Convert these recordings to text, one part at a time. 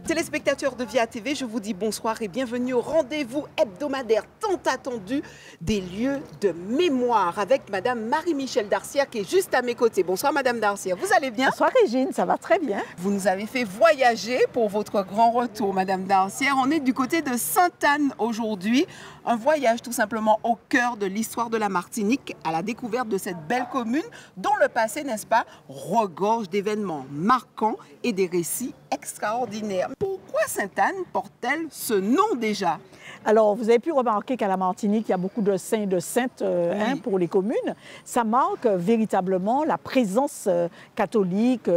Téléspectateurs de Via TV, je vous dis bonsoir et bienvenue au rendez-vous hebdomadaire tant attendu des lieux de mémoire avec Madame Marie-Michel Darcière qui est juste à mes côtés. Bonsoir Madame Darcière, vous allez bien? Bonsoir Régine, ça va très bien. Vous nous avez fait voyager pour votre grand retour Madame Darcière. On est du côté de Sainte-Anne aujourd'hui. Un voyage tout simplement au cœur de l'histoire de la Martinique à la découverte de cette belle commune dont le passé, n'est-ce pas, regorge d'événements marquants et des récits extraordinaires. Pourquoi Sainte-Anne porte-t-elle ce nom déjà? Alors, vous avez pu remarquer qu'à la Martinique, il y a beaucoup de saints et de saintes Oui. pour les communes. Ça marque véritablement la présence catholique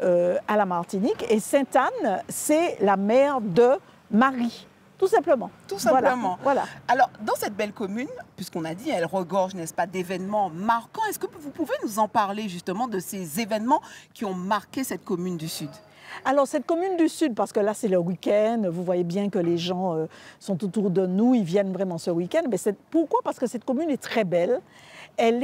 à la Martinique. Et Sainte-Anne, c'est la mère de Marie. Tout simplement. Tout simplement. Voilà. Alors, dans cette belle commune, puisqu'on a dit, elle regorge, n'est-ce pas, d'événements marquants. Est-ce que vous pouvez nous en parler justement de ces événements qui ont marqué cette commune du Sud? Alors, cette commune du Sud, parce que là, c'est le week-end, vous voyez bien que les gens sont autour de nous, ils viennent vraiment ce week-end. Mais pourquoi? Parce que cette commune est très belle, elle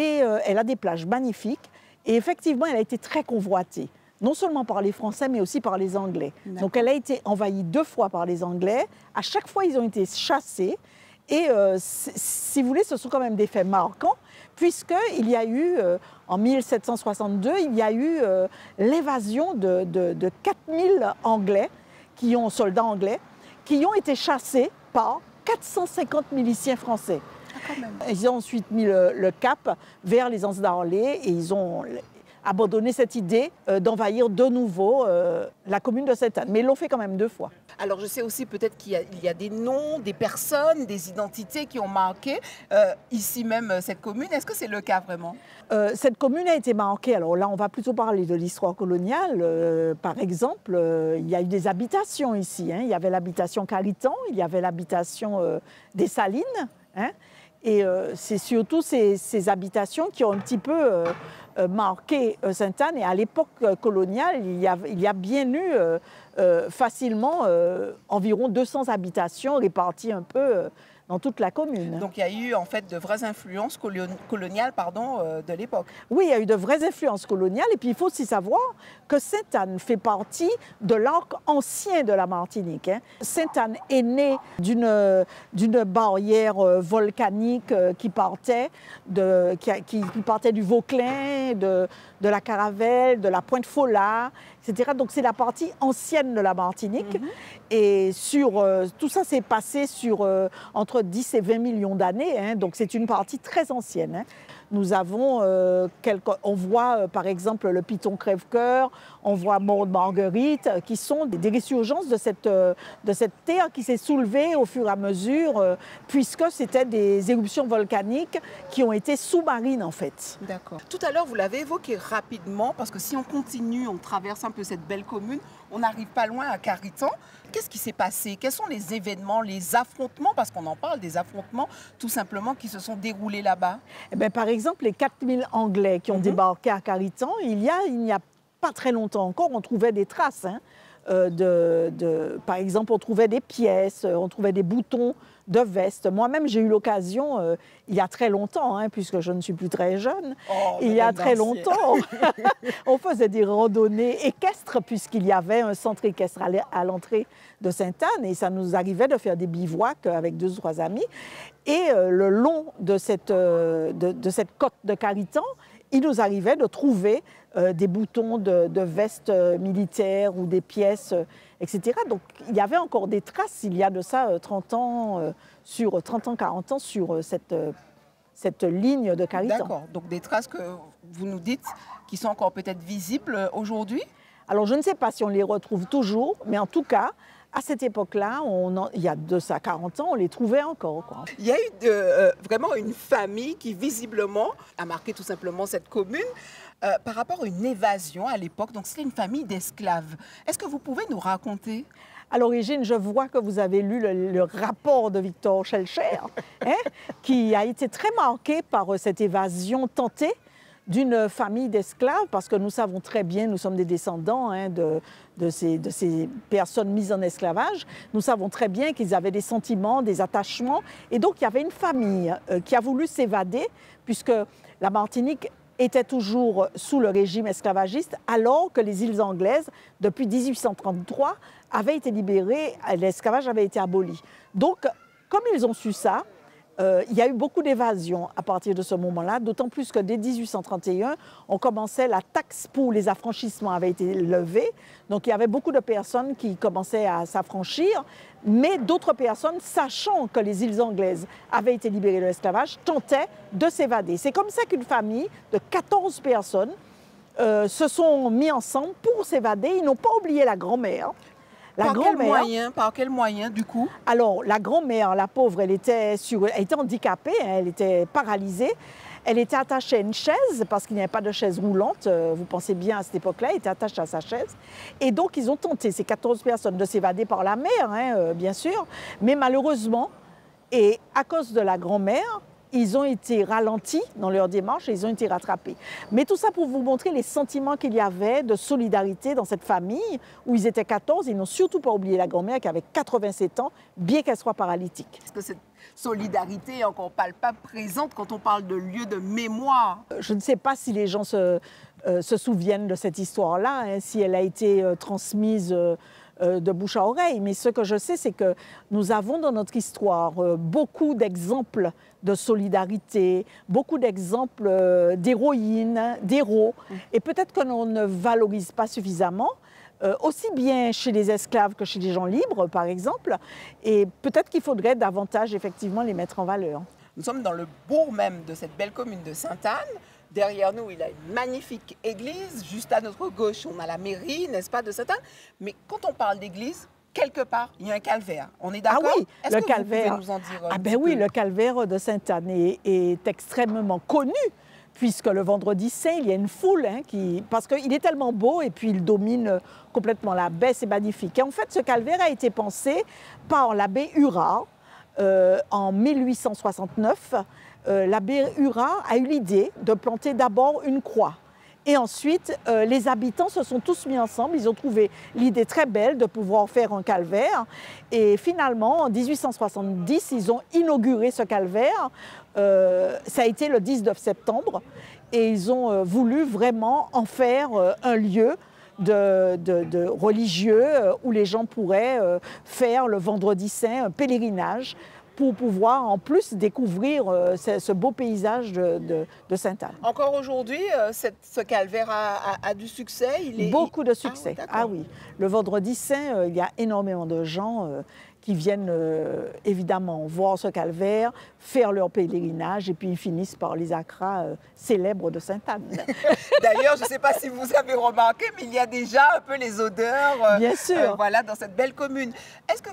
a des plages magnifiques et effectivement, elle a été très convoitée. Non seulement par les Français, mais aussi par les Anglais. Donc, elle a été envahie 2 fois par les Anglais. À chaque fois, ils ont été chassés. Et si vous voulez, ce sont quand même des faits marquants, puisqu'il y a eu, en 1762, il y a eu l'évasion de 4000 Anglais, soldats anglais, qui ont été chassés par 450 miliciens français. Ah, quand même. Ils ont ensuite mis le cap vers les Anses d'Arlé et ils ont abandonné cette idée d'envahir de nouveau la commune de Sainte-Anne. Mais ils l'ont fait quand même 2 fois. Alors, je sais aussi peut-être qu'il y a des noms, des personnes, des identités qui ont marqué ici même cette commune. Est-ce que c'est le cas vraiment? Cette commune a été marquée, alors là on va plutôt parler de l'histoire coloniale. Par exemple, il y a eu des habitations ici. Il y avait l'habitation Caritan, il y avait l'habitation des Salines. Et c'est surtout ces habitations qui ont un petit peu marqué Sainte-Anne. Et à l'époque coloniale, il y a bien eu facilement environ 200 habitations réparties un peu dans toute la commune. Donc, il y a eu en fait de vraies influences coloniales de l'époque. Oui, il y a eu de vraies influences coloniales. Et puis, il faut aussi savoir que Sainte-Anne fait partie de l'arc ancien de la Martinique. Sainte-Anne est née d'une barrière volcanique qui partait du Vauclin, de la Caravelle, de la Pointe Folard, etc. Donc, c'est la partie ancienne de la Martinique. Et tout ça s'est passé sur entre 10 et 20 millions d'années. Donc, c'est une partie très ancienne. Nous avons, on voit par exemple le Piton Crève-Cœur, on voit Morte Marguerite, qui sont des résurgences de cette terre qui s'est soulevée au fur et à mesure, puisque c'était des éruptions volcaniques qui ont été sous-marines en fait. D'accord. Tout à l'heure, vous l'avez évoqué rapidement, parce que si on continue, on traverse un peu cette belle commune, on n'arrive pas loin à Caritan. Qu'est-ce qui s'est passé? Quels sont les événements, les affrontements, parce qu'on en parle des affrontements tout simplement qui se sont déroulés là-bas? Eh bien, par exemple, les 4000 Anglais qui ont débarqué à Caritan, il n'y a pas très longtemps encore, on trouvait des traces. Par exemple, on trouvait des pièces, on trouvait des boutons de veste. Moi-même, j'ai eu l'occasion, il y a très longtemps, puisque je ne suis plus très jeune, il y a très longtemps, on faisait des randonnées équestres, puisqu'il y avait un centre équestre à l'entrée de Sainte-Anne, et ça nous arrivait de faire des bivouacs avec 2 ou 3 amis. Et le long de cette côte de Caritan, il nous arrivait de trouver des boutons de vestes militaires ou des pièces, etc. Donc, il y avait encore des traces, il y a de ça 30 ans, 40 ans sur cette ligne de Caritan. D'accord, donc des traces que vous nous dites qui sont encore peut-être visibles aujourd'hui? Alors, je ne sais pas si on les retrouve toujours, mais en tout cas, à cette époque-là, il y a de ça 40 ans, on les trouvait encore, quoi. Il y a eu vraiment une famille qui visiblement a marqué tout simplement cette commune par rapport à une évasion à l'époque. Donc c'était une famille d'esclaves. Est-ce que vous pouvez nous raconter? À l'origine, je vois que vous avez lu le rapport de Victor Schellcher, qui a été très marqué par cette évasion tentée d'une famille d'esclaves, parce que nous savons très bien, nous sommes des descendants de ces personnes mises en esclavage, nous savons très bien qu'ils avaient des sentiments, des attachements, et donc il y avait une famille qui a voulu s'évader, puisque la Martinique étaient toujours sous le régime esclavagiste, alors que les îles anglaises, depuis 1833, avaient été libérées, l'esclavage avait été aboli. Donc, comme ils ont su ça, il y a eu beaucoup d'évasions à partir de ce moment-là, d'autant plus que dès 1831, on commençait, la taxe pour les affranchissements avait été levée. Donc, il y avait beaucoup de personnes qui commençaient à s'affranchir, mais d'autres personnes, sachant que les îles anglaises avaient été libérées de l'esclavage, tentaient de s'évader. C'est comme ça qu'une famille de 14 personnes se sont mis ensemble pour s'évader. Ils n'ont pas oublié la grand-mère. Par quel moyen, du coup? Alors, la grand-mère, la pauvre, elle était handicapée, hein, elle était paralysée. Elle était attachée à une chaise, parce qu'il n'y avait pas de chaise roulante. Vous pensez bien, à cette époque-là, elle était attachée à sa chaise. Et donc, ils ont tenté, ces 14 personnes, de s'évader par la mer, hein, bien sûr. Mais malheureusement, et à cause de la grand-mère, ils ont été ralentis dans leur démarche et ils ont été rattrapés. Mais tout ça pour vous montrer les sentiments qu'il y avait de solidarité dans cette famille où ils étaient 14. Ils n'ont surtout pas oublié la grand-mère qui avait 87 ans, bien qu'elle soit paralytique. Est-ce que cette solidarité est encore pas présente quand on parle de lieu de mémoire? Je ne sais pas si les gens se souviennent de cette histoire-là, hein, si elle a été transmise de bouche à oreille. Mais ce que je sais, c'est que nous avons dans notre histoire beaucoup d'exemples de solidarité, beaucoup d'exemples d'héroïnes, d'héros. Et peut-être que l'on ne valorise pas suffisamment, aussi bien chez les esclaves que chez les gens libres, par exemple. Et peut-être qu'il faudrait davantage, effectivement, les mettre en valeur. Nous sommes dans le bourg même de cette belle commune de Sainte-Anne. Derrière nous, il y a une magnifique église. Juste à notre gauche, on a la mairie, n'est-ce pas, de Sainte-Anne. Mais quand on parle d'église, quelque part, il y a un calvaire. On est d'accord? Ah oui, le calvaire. Vous pouvez nous en dire Ah ben oui, le calvaire de Sainte-Anne est extrêmement connu, puisque le vendredi saint, il y a une foule, hein, parce qu'il est tellement beau et puis il domine complètement la baie, c'est magnifique. Et en fait, ce calvaire a été pensé par l'abbé Hurat en 1869. L'abbé Hurat a eu l'idée de planter d'abord une croix. Et ensuite, les habitants se sont tous mis ensemble. Ils ont trouvé l'idée très belle de pouvoir faire un calvaire. Et finalement, en 1870, ils ont inauguré ce calvaire. Ça a été le 19 septembre. Et ils ont voulu vraiment en faire un lieu de religieux où les gens pourraient faire le vendredi saint un pèlerinage pour pouvoir en plus découvrir ce beau paysage de Sainte-Anne. Encore aujourd'hui, ce calvaire a du succès? Beaucoup de succès. Ah oui, le vendredi saint, il y a énormément de gens qui viennent évidemment voir ce calvaire, faire leur pèlerinage et puis ils finissent par les acras célèbres de Sainte-Anne. D'ailleurs, je ne sais pas si vous avez remarqué, mais il y a déjà un peu les odeurs bien sûr. Voilà, dans cette belle commune. Est-ce que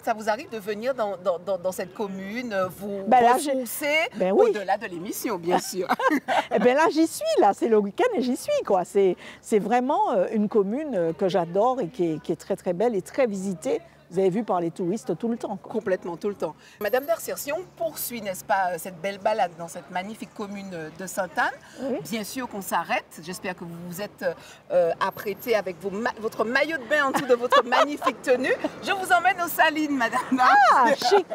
ça vous arrive de venir dans cette commune, vous ressourcer au-delà de l'émission, bien sûr? Eh bien là, j'y suis, là, c'est le week-end et j'y suis, quoi. C'est vraiment une commune que j'adore et qui est très très belle et très visitée. Vous avez vu par les touristes tout le temps. Quoi. Complètement, tout le temps. Madame Darcière, si on poursuit, n'est-ce pas, cette belle balade dans cette magnifique commune de Sainte-Anne, oui. Bien sûr qu'on s'arrête. J'espère que vous vous êtes apprêtée avec votre maillot de bain en dessous de votre magnifique tenue. Je vous emmène aux Salines, Madame Darcière. Ah, chic.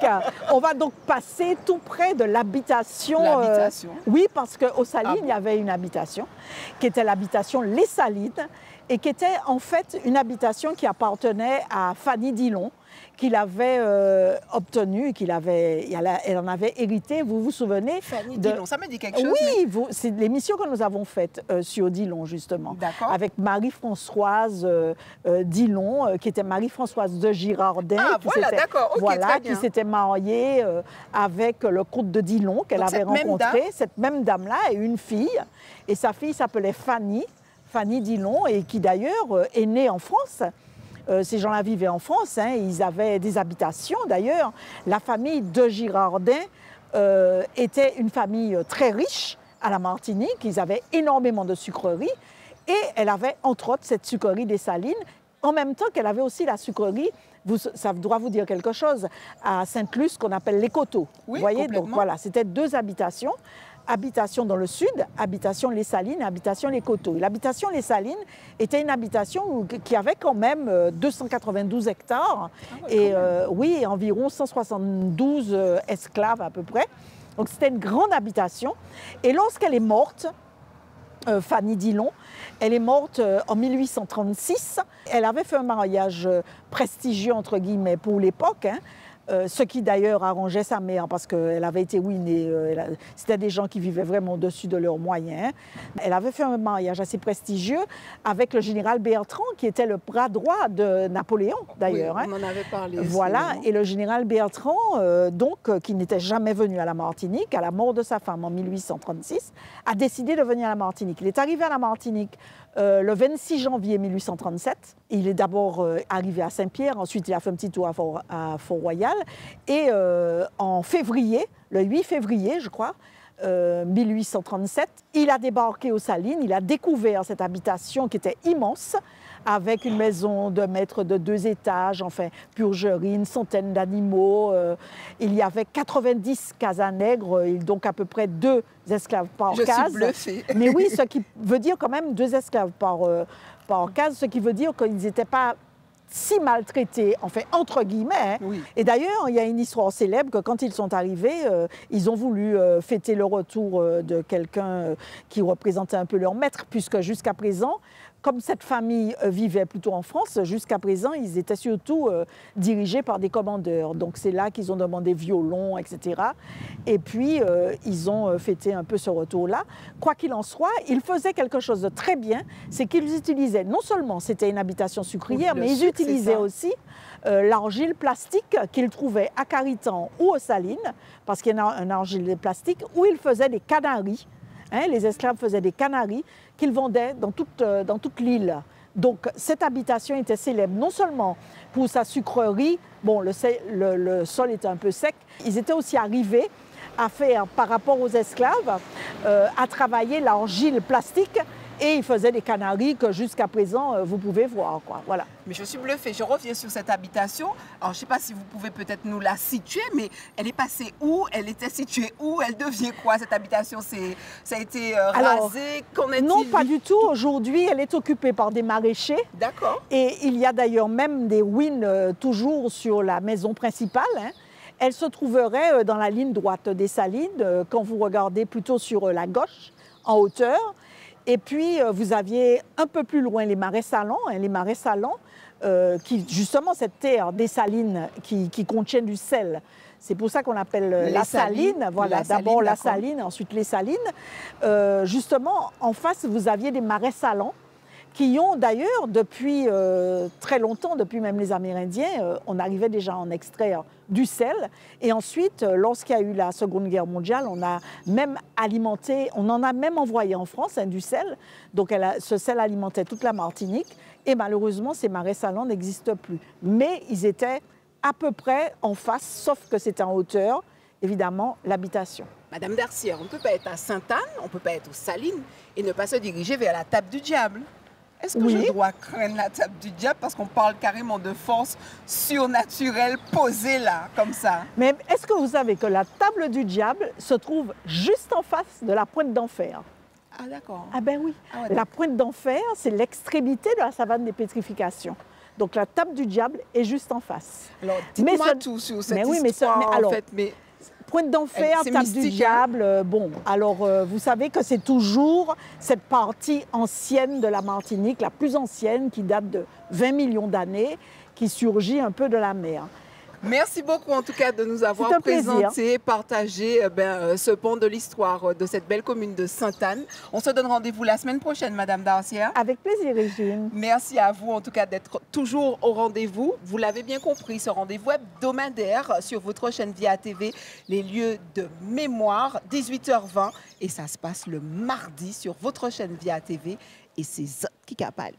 On va donc passer tout près de l'habitation. L'habitation. Oui, parce qu'aux Salines, il y avait une habitation qui était l'habitation Les Salines, et qui était en fait une habitation qui appartenait à Fanny Dillon, qu'il avait obtenue, elle en avait hérité, vous vous souvenez? Fanny Dillon, ça me dit quelque chose? Oui, mais... c'est l'émission que nous avons faite sur Dillon, justement. Avec Marie-Françoise Dillon, qui était Marie-Françoise de Girardin. Ah, voilà, d'accord, ok, voilà, très bien. Qui s'était mariée avec le comte de Dillon, qu'elle avait rencontré. Cette même dame-là a eu une fille, et sa fille s'appelait Fanny Dillon, et qui d'ailleurs est née en France. Ces gens-là vivaient en France, hein, ils avaient des habitations d'ailleurs. La famille de Girardin était une famille très riche à la Martinique, ils avaient énormément de sucreries, et elle avait entre autres cette sucrerie des Salines, en même temps qu'elle avait aussi la sucrerie, ça doit vous dire quelque chose, à Sainte-Luce qu'on appelle les Coteaux. Oui, vous voyez, donc voilà, c'était deux habitations. Habitation dans le sud, habitation Les Salines, habitation Les Coteaux. L'habitation Les Salines était une habitation qui avait quand même 292 hectares et oui, environ 172 esclaves à peu près. Donc c'était une grande habitation. Et lorsqu'elle est morte, Fanny Dillon. Elle est morte en 1836. Elle avait fait un mariage prestigieux, entre guillemets, pour l'époque, hein. Ce qui d'ailleurs arrangeait sa mère parce qu'elle avait été ruinée. C'était des gens qui vivaient vraiment au-dessus de leurs moyens. Elle avait fait un mariage assez prestigieux avec le général Bertrand, qui était le bras droit de Napoléon d'ailleurs. Oui, on en avait parlé. Voilà, et le général Bertrand, qui n'était jamais venu à la Martinique, à la mort de sa femme en 1836, a décidé de venir à la Martinique. Il est arrivé à la Martinique le 26 janvier 1837. Il est d'abord arrivé à Saint-Pierre, ensuite il a fait un petit tour à Fort-Royal. Et en février, le 8 février, je crois, 1837, il a débarqué aux Salines, il a découvert cette habitation qui était immense, avec une maison de maître de 2 étages, enfin, purgerie, une centaine d'animaux. Il y avait 90 casanègres, donc à peu près 2 esclaves par case. Je suis bluffée. Mais oui, ce qui veut dire quand même 2 esclaves par case, ce qui veut dire qu'ils n'étaient pas si maltraités, enfin entre guillemets. Hein. Oui. Et d'ailleurs, il y a une histoire célèbre que quand ils sont arrivés, ils ont voulu fêter le retour de quelqu'un qui représentait un peu leur maître, puisque jusqu'à présent, comme cette famille vivait plutôt en France, jusqu'à présent, ils étaient surtout dirigés par des commandeurs. Donc c'est là qu'ils ont demandé violon, etc. Et puis, ils ont fêté un peu ce retour-là. Quoi qu'il en soit, ils faisaient quelque chose de très bien, c'est qu'ils utilisaient, non seulement c'était une habitation sucrière, mais ils utilisaient aussi l'argile plastique qu'ils trouvaient à Caritan ou aux Salines, parce qu'il y a un argile plastique, où ils faisaient des canaris. Hein, les esclaves faisaient des canaris qu'ils vendaient dans toute l'île. Donc cette habitation était célèbre non seulement pour sa sucrerie, bon, le sol était un peu sec, ils étaient aussi arrivés à faire, par rapport aux esclaves, à travailler l'argile plastique. Et ils faisaient des canaris que jusqu'à présent, vous pouvez voir, quoi. Voilà. Mais je suis bluffée. Je reviens sur cette habitation. Alors, je ne sais pas si vous pouvez peut-être nous la situer, mais elle est passée où? Elle était située où? Elle devient quoi, cette habitation? Ça a été rasé? Qu'en est-il? Non, pas du tout. Aujourd'hui, elle est occupée par des maraîchers. D'accord. Et il y a d'ailleurs même des ruines toujours sur la maison principale. Hein. Elle se trouverait dans la ligne droite des Salines, quand vous regardez plutôt sur la gauche, en hauteur. Et puis, vous aviez un peu plus loin les marais salants, hein, qui, justement, cette terre des salines qui contient du sel. C'est pour ça qu'on appelle la saline. Voilà, d'abord la saline, ensuite les salines. Justement, en face, vous aviez des marais salants qui ont d'ailleurs, depuis très longtemps, depuis même les Amérindiens, on arrivait déjà à en extraire du sel. Et ensuite, lorsqu'il y a eu la Seconde Guerre mondiale, on a même alimenté, on en a même envoyé en France, hein, du sel. Donc ce sel alimentait toute la Martinique. Et malheureusement, ces marais salants n'existent plus. Mais ils étaient à peu près en face, sauf que c'était en hauteur, évidemment, l'habitation. Madame Darcière, on ne peut pas être à Sainte-Anne, on ne peut pas être aux Salines et ne pas se diriger vers la table du diable. Est-ce que je dois craindre la table du diable parce qu'on parle carrément de force surnaturelle posée là, comme ça? Mais est-ce que vous savez que la table du diable se trouve juste en face de la pointe d'enfer? Ah d'accord. Ah ben oui. Ah ouais, la pointe d'enfer, c'est l'extrémité de la savane des pétrifications. Donc la table du diable est juste en face. Alors dites-moi tout sur cette histoire en fait. Mais... Pointe d'enfer, table du diable, bon, alors vous savez que c'est toujours cette partie ancienne de la Martinique, la plus ancienne, qui date de 20 millions d'années, qui surgit un peu de la mer. Merci beaucoup en tout cas de nous avoir présenté, partagé ce pont de l'histoire de cette belle commune de Sainte-Anne. On se donne rendez-vous la semaine prochaine, Madame Darcière. Avec plaisir, Régine. Merci à vous en tout cas d'être toujours au rendez-vous. Vous l'avez bien compris, ce rendez-vous hebdomadaire sur votre chaîne Via TV, les lieux de mémoire, 18h20. Et ça se passe le mardi sur votre chaîne Via TV. Et c'est ça qui capale.